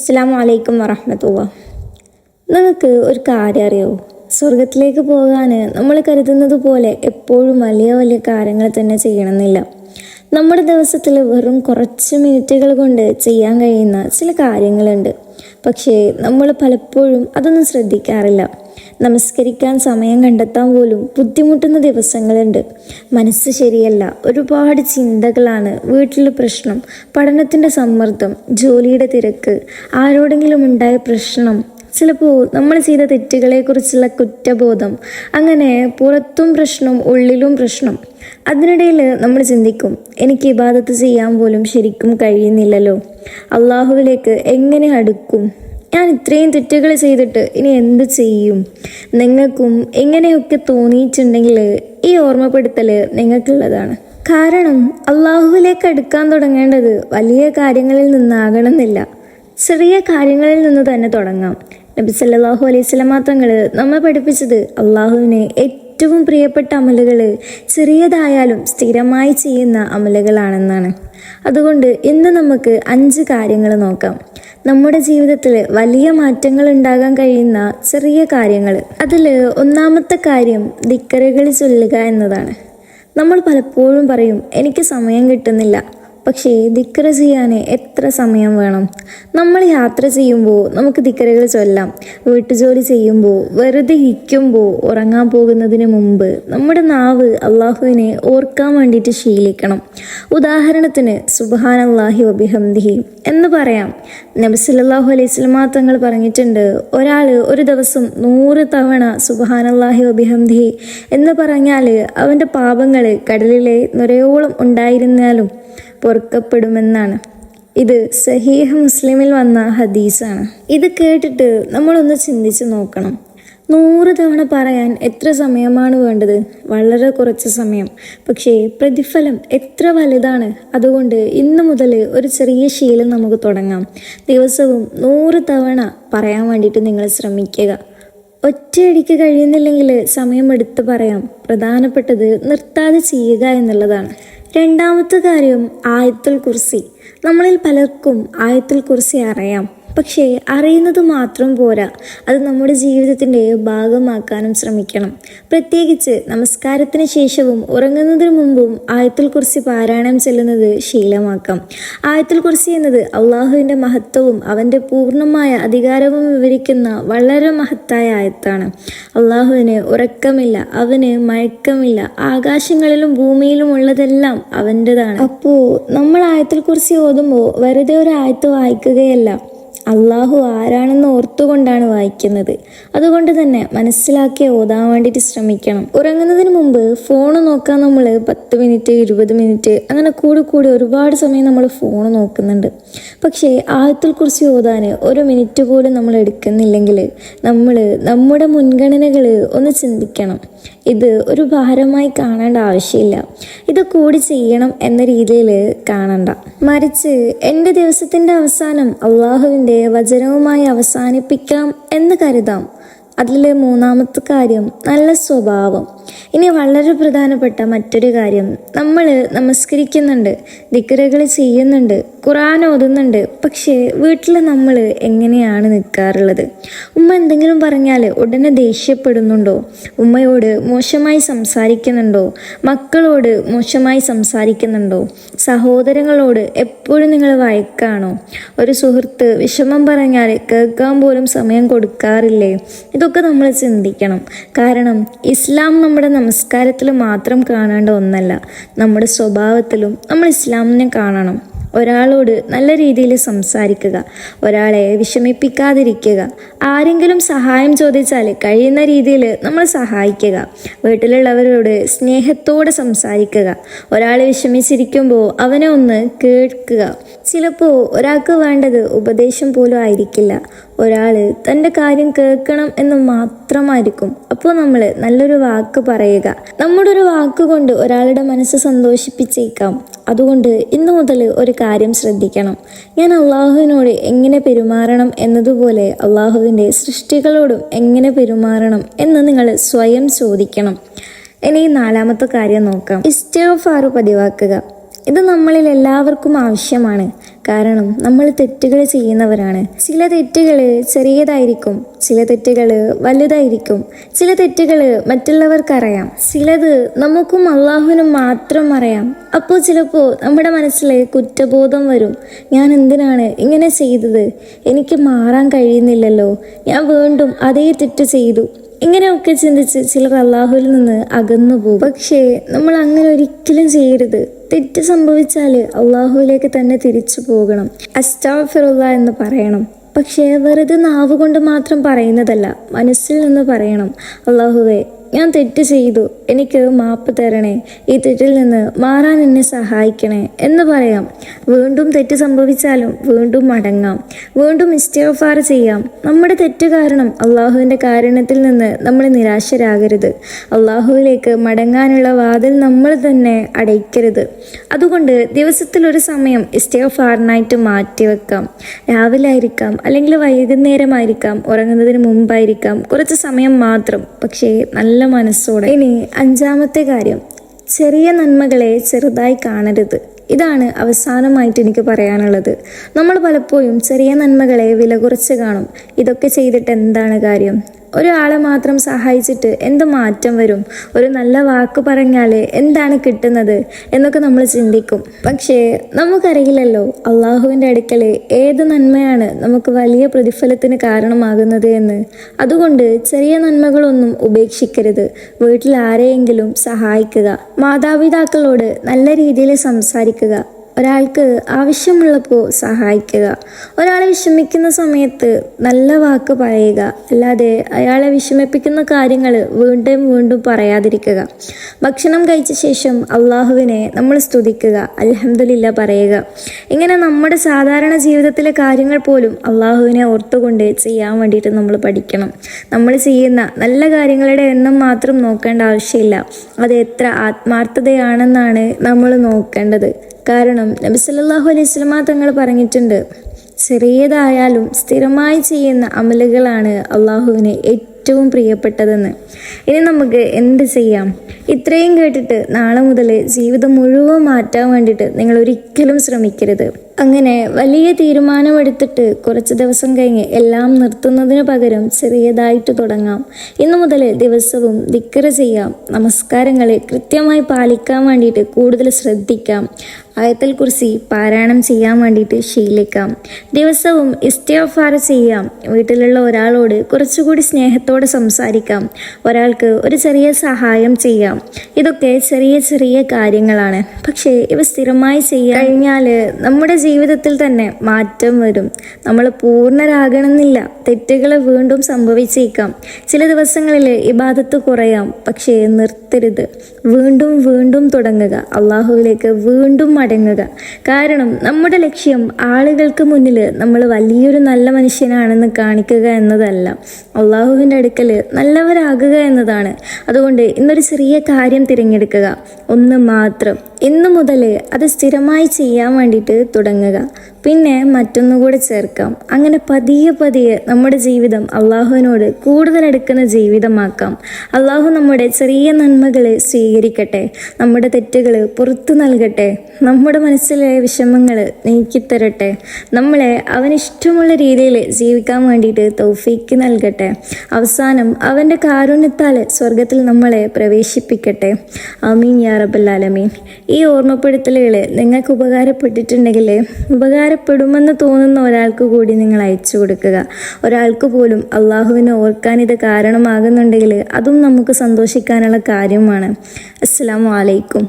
അസ്സലാമു അലൈക്കും വറഹ്മത്തുള്ളാഹി. നിങ്ങൾക്ക് ഒരു കാര്യം അറിയോ? സ്വർഗത്തിലേക്ക് പോകാൻ നമ്മൾ കരുതുന്നത് പോലെ എപ്പോഴും വലിയ വലിയ കാര്യങ്ങൾ തന്നെ ചെയ്യണമെന്നില്ല. നമ്മുടെ ദിവസത്തിൽ വെറും കുറച്ച് മിനിറ്റുകൾ കൊണ്ട് ചെയ്യാൻ കഴിയുന്ന ചില കാര്യങ്ങളുണ്ട്. പക്ഷേ നമ്മൾ പലപ്പോഴും അതൊന്നും ശ്രദ്ധിക്കാറില്ല. നമസ്കരിക്കാൻ സമയം കണ്ടെത്താൻ പോലും ബുദ്ധിമുട്ടുന്ന ദിവസങ്ങളുണ്ട്. മനസ്സ് ശരിയല്ല, ഒരുപാട് ചിന്തകളാണ്, വീട്ടിൽ പ്രശ്നം, പഠനത്തിൻ്റെ സമ്മർദ്ദം, ജോലിയുടെ തിരക്ക്, ആരോടെങ്കിലും ഉണ്ടായ പ്രശ്നം, ചിലപ്പോൾ നമ്മൾ ചെയ്ത തെറ്റുകളെക്കുറിച്ചുള്ള കുറ്റബോധം, അങ്ങനെ പുറത്തും പ്രശ്നം ഉള്ളിലും പ്രശ്നം. അതിനിടയിൽ നമ്മൾ ചിന്തിക്കും, എനിക്ക് ഇബാദത്ത് ചെയ്യാൻ പോലും ശരിക്കും കഴിയുന്നില്ലല്ലോ, അള്ളാഹുവിലേക്ക് എങ്ങനെ അടുക്കും, ഞാൻ ഇത്രയും തെറ്റുകൾ ചെയ്തിട്ട് ഇനി എന്ത് ചെയ്യും? നിങ്ങൾക്കും എങ്ങനെയൊക്കെ തോന്നിയിട്ടുണ്ടെങ്കിൽ ഈ ഓർമ്മപ്പെടുത്തൽ നിങ്ങൾക്കുള്ളതാണ്. കാരണം അള്ളാഹുവിലേക്ക് അടുക്കാൻ തുടങ്ങേണ്ടത് വലിയ കാര്യങ്ങളിൽ നിന്നാകണമെന്നില്ല, ചെറിയ കാര്യങ്ങളിൽ നിന്ന് തന്നെ തുടങ്ങാം. നബി സല്ലല്ലാഹു അലൈഹി വസല്ലം തങ്ങൾ നമ്മെ പഠിപ്പിച്ചത് അള്ളാഹുവിന് ഏറ്റവും പ്രിയപ്പെട്ട അമലുകൾ ചെറിയതായാലും സ്ഥിരമായി ചെയ്യുന്ന അമലുകളാണെന്നാണ്. അതുകൊണ്ട് ഇന്ന് നമുക്ക് 5 കാര്യങ്ങൾ നോക്കാം. നമ്മുടെ ജീവിതത്തിൽ വലിയ മാറ്റങ്ങൾ ഉണ്ടാകാൻ കഴിയുന്ന ചെറിയ കാര്യങ്ങൾ. അതിൽ ഒന്നാമത്തെ കാര്യം ദിക്റുകൾ ചൊല്ലുക എന്നതാണ്. നമ്മൾ പലപ്പോഴും പറയും, എനിക്ക് സമയം കിട്ടുന്നില്ല. പക്ഷേ ദിക്ർ ചെയ്യാൻ എത്ര സമയം വേണം? നമ്മൾ യാത്ര ചെയ്യുമ്പോൾ നമുക്ക് ദിക്റുകൾ ചൊല്ലാം. വീട്ടുജോലി ചെയ്യുമ്പോൾ, വെറുതെ ഇരിക്കുമ്പോൾ, ഉറങ്ങാൻ പോകുന്നതിന് മുമ്പ് നമ്മുടെ നാവ് അള്ളാഹുവിനെ ഓർക്കാൻ വേണ്ടിയിട്ട് ശീലിക്കണം. ഉദാഹരണത്തിന് സുബ്ഹാനല്ലാഹി വബിഹംദിഹി എന്ന് പറയാം. നബി സല്ലല്ലാഹു അലൈഹി വസല്ലം തങ്ങൾ പറഞ്ഞിട്ടുണ്ട്, ഒരാൾ ഒരു ദിവസം 100 തവണ സുബ്ഹാനല്ലാഹി വബിഹംദിഹി എന്ന് പറഞ്ഞാൽ അവൻ്റെ പാപങ്ങൾ കടലിലെ നുരയോളം ഉണ്ടായിരുന്നാലും പൊറുക്കപ്പെടുമെന്നാണ്. ഇത് സഹീഹ് മുസ്ലിമിൽ വന്ന ഹദീസാണ്. ഇത് കേട്ടിട്ട് നമ്മളൊന്ന് ചിന്തിച്ച് നോക്കണം. 100 തവണ പറയാൻ എത്ര സമയമാണ് വേണ്ടത്? വളരെ കുറച്ച് സമയം. പക്ഷേ പ്രതിഫലം എത്ര വലുതാണ്. അതുകൊണ്ട് ഇന്ന് മുതൽ ഒരു ചെറിയ ശീലം നമുക്ക് തുടങ്ങാം. ദിവസവും 100 തവണ പറയാൻ വേണ്ടിയിട്ട് നിങ്ങൾ ശ്രമിക്കുക. ഒറ്റയടിക്ക് കഴിയുന്നില്ലെങ്കിൽ സമയമെടുത്ത് പറയാം. പ്രധാനപ്പെട്ടത് നിർത്താതെ ചെയ്യുക എന്നുള്ളതാണ്. രണ്ടാമത്തെ കാര്യം ആയത്തുൽ കുർസി. നമ്മളിൽ പലർക്കും ആയത്തുൽ കുർസി അറിയാം, പക്ഷേ അറിയുന്നത് മാത്രം പോരാ, അത് നമ്മുടെ ജീവിതത്തിൻ്റെ ഭാഗമാക്കാനും ശ്രമിക്കണം. പ്രത്യേകിച്ച് നമസ്കാരത്തിന് ശേഷവും ഉറങ്ങുന്നതിന് മുമ്പും ആയത്തുൽ കുർസി പാരായണം ചെല്ലുന്നത് ശീലമാക്കാം. ആയത്തുൽ കുർസി എന്നത് അള്ളാഹുവിൻ്റെ മഹത്വവും അവൻ്റെ പൂർണ്ണമായ അധികാരവും വിവരിക്കുന്ന വളരെ മഹത്തായ ആയത്താണ്. അള്ളാഹുവിന് ഉറക്കമില്ല, അവന് മയക്കമില്ല, ആകാശങ്ങളിലും ഭൂമിയിലും ഉള്ളതെല്ലാം അവൻ്റെതാണ്. അപ്പോൾ നമ്മൾ ആയത്തുൽ കുർസി ഓതുമ്പോൾ വെറുതെ ഒരു ആയത്ത് വായിക്കുകയല്ല, അള്ളാഹു ആരാണെന്ന് ഓർത്തുകൊണ്ടാണ് വായിക്കുന്നത്. അതുകൊണ്ട് തന്നെ മനസ്സിലാക്കി ഓതാൻ വേണ്ടിയിട്ട് ശ്രമിക്കണം. ഉറങ്ങുന്നതിന് മുമ്പ് ഫോൺ നോക്കാൻ നമ്മൾ 10 മിനിറ്റ് 20 മിനിറ്റ് അങ്ങനെ കൂടി ഒരുപാട് സമയം നമ്മൾ ഫോൺ നോക്കുന്നുണ്ട്. പക്ഷേ ആയത്തുൽ കുർസി ഓതാൻ 1 മിനിറ്റ് പോലും നമ്മൾ എടുക്കുന്നില്ലെങ്കിൽ നമ്മൾ നമ്മുടെ മുൻഗണനകൾ ഒന്ന് ചിന്തിക്കണം. ഇത് ഒരു ഭാരമായി കാണേണ്ട ആവശ്യമില്ല, ഇത് കൂടി ചെയ്യണം എന്ന രീതിയിൽ കാണണ്ട. മറിച്ച് എൻ്റെ ദിവസത്തിൻ്റെ അവസാനം അള്ളാഹുവിൻ്റെ വചനവുമായി അവസാനിപ്പിക്കാം എന്ന് കരുതാം. അതിൽ മൂന്നാമത്തെ കാര്യം നല്ല സ്വഭാവം. ഇനി വളരെ പ്രധാനപ്പെട്ട മറ്റൊരു കാര്യം, നമ്മൾ നമസ്കരിക്കുന്നുണ്ട്, ദിക്റുകൾ ചെയ്യുന്നുണ്ട്, ഖുർആൻ ഓതുന്നുണ്ട്, പക്ഷേ വീട്ടിൽ നമ്മൾ എങ്ങനെയാണ് നിൽക്കാറുള്ളത്? ഉമ്മ എന്തെങ്കിലും പറഞ്ഞാൽ ഉടനെ ദേഷ്യപ്പെടുന്നുണ്ടോ? ഉമ്മയോട് മോശമായി സംസാരിക്കുന്നുണ്ടോ? മക്കളോട് മോശമായി സംസാരിക്കുന്നുണ്ടോ? സഹോദരങ്ങളോട് എപ്പോഴും നിങ്ങൾ വഴക്കാണോ? ഒരു സുഹൃത്ത് വിഷമം പറഞ്ഞാൽ കേൾക്കാൻ പോലും സമയം കൊടുക്കാറില്ലേ? ഇതൊക്കെ നമ്മൾ ചിന്തിക്കണം. കാരണം ഇസ്ലാം നമ്മുടെ നമസ്കാരത്തിൽ മാത്രം കാണേണ്ട ഒന്നല്ല, നമ്മുടെ സ്വഭാവത്തിലും നമ്മൾ ഇസ്ലാമിനെ കാണണം. ഒരാളോട് നല്ല രീതിയിൽ സംസാരിക്കുക, ഒരാളെ വിഷമിപ്പിക്കാതിരിക്കുക, ആരെങ്കിലും സഹായം ചോദിച്ചാൽ കഴിയുന്ന രീതിയിൽ നമ്മൾ സഹായിക്കുക, വീട്ടിലുള്ളവരോട് സ്നേഹത്തോടെ സംസാരിക്കുക, ഒരാൾ വിഷമിച്ചിരിക്കുമ്പോൾ അവനെ ഒന്ന് കേൾക്കുക. ചിലപ്പോൾ ഒരാൾക്ക് വേണ്ടത് ഉപദേശം പോലും ആയിരിക്കില്ല, ഒരാൾ തൻ്റെ കാര്യം കേൾക്കണം എന്ന് മാത്രമായിരിക്കും. അപ്പോൾ നമ്മൾ നല്ലൊരു വാക്ക് പറയുക. നമ്മുടെ ഒരു വാക്കുകൊണ്ട് ഒരാളുടെ മനസ്സ് സന്തോഷിപ്പിച്ചേക്കാം. അതുകൊണ്ട് ഇന്നു മുതൽ ഒരു കാര്യം ശ്രദ്ധിക്കണം, ഞാൻ അള്ളാഹുവിനോട് എങ്ങനെ പെരുമാറണം എന്നതുപോലെ അള്ളാഹുവിൻ്റെ സൃഷ്ടികളോടും എങ്ങനെ പെരുമാറണം എന്ന് നിങ്ങൾ സ്വയം ചോദിക്കണം. ഇനി 4ാമത്തെ കാര്യം നോക്കാം, ഇസ്തിഗ്ഫാർ പതിവാക്കുക. ഇത് നമ്മളിൽ എല്ലാവർക്കും ആവശ്യമാണ്. കാരണം നമ്മൾ തെറ്റുകൾ ചെയ്യുന്നവരാണ്. ചില തെറ്റുകൾ ചെറിയതായിരിക്കും, ചില തെറ്റുകൾ വലുതായിരിക്കും, ചില തെറ്റുകൾ മറ്റുള്ളവർക്കറിയാം, ചിലത് നമുക്കും അള്ളാഹുവിനും മാത്രം അറിയാം. അപ്പോൾ ചിലപ്പോൾ നമ്മുടെ മനസ്സിൽ കുറ്റബോധം വരും. ഞാൻ എന്തിനാണ് ഇങ്ങനെ ചെയ്തത്? എനിക്ക് മാറാൻ കഴിയുന്നില്ലല്ലോ, ഞാൻ വീണ്ടും അതേ തെറ്റ് ചെയ്തു. ഇങ്ങനെയൊക്കെ ചിന്തിച്ച് ചിലർ അള്ളാഹുവിൽ നിന്ന് അകന്നു പോകും. പക്ഷേ നമ്മൾ അങ്ങനെ ഒരിക്കലും ചെയ്യരുത്. തെറ്റ് സംഭവിച്ചാൽ അള്ളാഹുവിലേക്ക് തന്നെ തിരിച്ചു പോകണം. അസ്തഗ്ഫിറുല്ലാഹ് എന്ന് പറയണം. പക്ഷേ വെറുതെ നാവ് കൊണ്ട് മാത്രം പറയുന്നതല്ല, മനസ്സിൽ നിന്ന് പറയണം. അള്ളാഹുവേ, ഞാൻ തെറ്റ് ചെയ്തു, എനിക്ക് മാപ്പ് തരണേ, ഈ തെറ്റിൽ നിന്ന് മാറാൻ എന്നെ സഹായിക്കണേ എന്ന് പറയാം. വീണ്ടും തെറ്റ് സംഭവിച്ചാലും വീണ്ടും മടങ്ങാം, വീണ്ടും ഇസ്തിഗ്ഫാർ ചെയ്യാം. നമ്മുടെ തെറ്റ് കാരണം അള്ളാഹുവിൻ്റെ കാരുണ്യത്തിൽ നിന്ന് നമ്മൾ നിരാശരാകരുത്. അള്ളാഹുവിലേക്ക് മടങ്ങാനുള്ള വാതിൽ നമ്മൾ തന്നെ അടയ്ക്കരുത്. അതുകൊണ്ട് ദിവസത്തിൽ ഒരു സമയം ഇസ്തിഗ്ഫാറിനായിട്ട് മാറ്റിവെക്കാം. രാവിലെ ആയിരിക്കാം, അല്ലെങ്കിൽ വൈകുന്നേരമായിരിക്കാം, ഉറങ്ങുന്നതിന് മുമ്പായിരിക്കാം, കുറച്ച് സമയം മാത്രം, പക്ഷേ നല്ല മനസ്സോടെ. ഇനി 5-ാമത്തെ കാര്യം, ചെറിയ നന്മകളെ ചെറുതായി കാണരുത്. ഇതാണ് അവസാനമായിട്ട് എനിക്ക് പറയാനുള്ളത്. നമ്മൾ പലപ്പോഴും ചെറിയ നന്മകളെ വില കുറച്ച് കാണും. ഇതൊക്കെ ചെയ്തിട്ട് എന്താണ് കാര്യം? ഒരാളെ മാത്രം സഹായിച്ചിട്ട് എന്ത് മാറ്റം വരും? ഒരു നല്ല വാക്ക് പറഞ്ഞാൽ എന്താണ് കിട്ടുന്നത് എന്നൊക്കെ നമ്മൾ ചിന്തിക്കും. പക്ഷേ നമുക്കറിയില്ലല്ലോ അള്ളാഹുവിൻ്റെ അടുക്കൽ ഏത് നന്മയാണ് നമുക്ക് വലിയ പ്രതിഫലത്തിന് കാരണമാകുന്നത് എന്ന്. അതുകൊണ്ട് ചെറിയ നന്മകളൊന്നും ഉപേക്ഷിക്കരുത്. വീട്ടിൽ ആരെയെങ്കിലും സഹായിക്കുക, മാതാപിതാക്കളോട് നല്ല രീതിയിൽ സംസാരിക്കുക, ഒരാൾക്ക് ആവശ്യമുള്ളപ്പോൾ സഹായിക്കുക, ഒരാളെ വിഷമിക്കുന്ന സമയത്ത് നല്ല വാക്ക് പറയുക, അല്ലാതെ അയാളെ വിഷമിപ്പിക്കുന്ന കാര്യങ്ങൾ വീണ്ടും വീണ്ടും പറയാതിരിക്കുക. ഭക്ഷണം കഴിച്ച ശേഷം അള്ളാഹുവിനെ നമ്മൾ സ്തുതിക്കുക, അൽഹംദുലില്ലാ പറയുക. ഇങ്ങനെ നമ്മുടെ സാധാരണ ജീവിതത്തിലെ കാര്യങ്ങൾ പോലും അള്ളാഹുവിനെ ഓർത്തുകൊണ്ട് ചെയ്യാൻ വേണ്ടിയിട്ട് നമ്മൾ പഠിക്കണം. നമ്മൾ ചെയ്യുന്ന നല്ല കാര്യങ്ങളുടെ എണ്ണം മാത്രം നോക്കേണ്ട ആവശ്യമില്ല, അത് എത്ര ആത്മാർത്ഥതയാണെന്നാണ് നമ്മൾ നോക്കേണ്ടത്. കാരണം നബി സല്ലല്ലാഹു അലൈഹി വസല്ലമ തങ്ങൾ പറഞ്ഞിട്ടുണ്ട്, ചെറിയതായാലും സ്ഥിരമായി ചെയ്യുന്ന അമലുകളാണ് അള്ളാഹുവിന് ഏറ്റവും പ്രിയപ്പെട്ടതെന്ന്. ഇനി നമുക്ക് എന്ത് ചെയ്യാം? ഇത്രയും കേട്ടിട്ട് നാളെ മുതൽ ജീവിതം മുഴുവൻ മാറ്റാൻ വേണ്ടിയിട്ട് നിങ്ങൾ ഒരിക്കലും ശ്രമിക്കരുത്. അങ്ങനെ വലിയ തീരുമാനമെടുത്തിട്ട് കുറച്ച് ദിവസം കഴിഞ്ഞ് എല്ലാം നിർത്തുന്നതിന് പകരം ചെറിയതായിട്ട് തുടങ്ങാം. ഇന്നു മുതൽ ദിവസവും ദിക്ർ ചെയ്യാം, നമസ്കാരങ്ങളെ കൃത്യമായി പാലിക്കാൻ വേണ്ടിയിട്ട് കൂടുതൽ ശ്രദ്ധിക്കാം, ആയത്തുൽ കുർസി പാരായണം ചെയ്യാൻ വേണ്ടിയിട്ട് ശീലിക്കാം, ദിവസവും ഇസ്തിഗ്ഫാർ ചെയ്യാം, വീട്ടിലുള്ള ഒരാളോട് കുറച്ചുകൂടി സ്നേഹത്തോടെ സംസാരിക്കാം, ഒരാൾക്ക് ഒരു ചെറിയ സഹായം ചെയ്യാം. ഇതൊക്കെ ചെറിയ ചെറിയ കാര്യങ്ങളാണ്. പക്ഷേ ഇവ സ്ഥിരമായി ചെയ്യാൻ കഴിഞ്ഞാൽ നമ്മുടെ ജീവിതത്തിൽ തന്നെ മാറ്റം വരും. നമ്മൾ പൂർണ്ണരാകണമെന്നില്ല, തെറ്റുകൾ വീണ്ടും സംഭവിച്ചേക്കാം. ചില ദിവസങ്ങളിൽ ഇബാദത്ത് കുറയാം, പക്ഷേ നിർത്തരുത്. വീണ്ടും വീണ്ടും തുടങ്ങുക, അള്ളാഹുവിലേക്ക് വീണ്ടും മടങ്ങുക. കാരണം നമ്മുടെ ലക്ഷ്യം ആളുകൾക്ക് മുന്നിൽ നമ്മൾ വലിയൊരു നല്ല മനുഷ്യനാണെന്ന് കാണിക്കുക എന്നതല്ല, അള്ളാഹുവിൻ്റെ അടുക്കൽ നല്ലവരാകുക എന്നതാണ്. അതുകൊണ്ട് ഇന്നൊരു ചെറിയ കാര്യം തിരഞ്ഞെടുക്കുക, ഒന്ന് മാത്രം. ഇന്നു മുതൽ അത് സ്ഥിരമായി ചെയ്യാൻ വേണ്ടിയിട്ട് തുടങ്ങുക. പിന്നെ മറ്റൊന്നുകൂടെ ചേർക്കാം. അങ്ങനെ പതിയെ പതിയെ നമ്മുടെ ജീവിതം അള്ളാഹുവിനോട് കൂടുതൽ അടുക്കുന്ന ജീവിതമാക്കാം. അള്ളാഹു നമ്മുടെ ചെറിയ നന്മകൾ സ്വീകരിക്കട്ടെ, നമ്മുടെ തെറ്റുകൾ പുറത്തു നൽകട്ടെ, നമ്മുടെ മനസ്സിലെ വിഷമങ്ങൾ നീക്കിത്തരട്ടെ, നമ്മളെ അവനിഷ്ടമുള്ള രീതിയിൽ ജീവിക്കാൻ വേണ്ടിയിട്ട് തൗഫീക്ക് നൽകട്ടെ. അവസാനം അവൻ്റെ കാരുണ്യത്താൽ സ്വർഗത്തിൽ നമ്മളെ പ്രവേശിപ്പിക്കട്ടെ. ആമീൻ യാ റബ്ബൽ ആലമീൻ. ഈ ഓർമ്മപ്പെടുത്തലുകൾ നിങ്ങൾക്ക് ഉപകാരപ്പെട്ടിട്ടുണ്ടെങ്കിൽ ഉപകാരപ്പെടുമെന്ന് തോന്നുന്ന ഒരാൾക്ക് കൂടി നിങ്ങൾ അയച്ചു കൊടുക്കുക. ഒരാൾക്ക് പോലും അള്ളാഹുവിനെ ഓർക്കാൻ ഇത് കാരണമാകുന്നുണ്ടെങ്കിൽ അതും നമുക്ക് സന്തോഷിക്കാനുള്ള കാര്യമാണ്. അസ്സലാമു അലൈക്കും.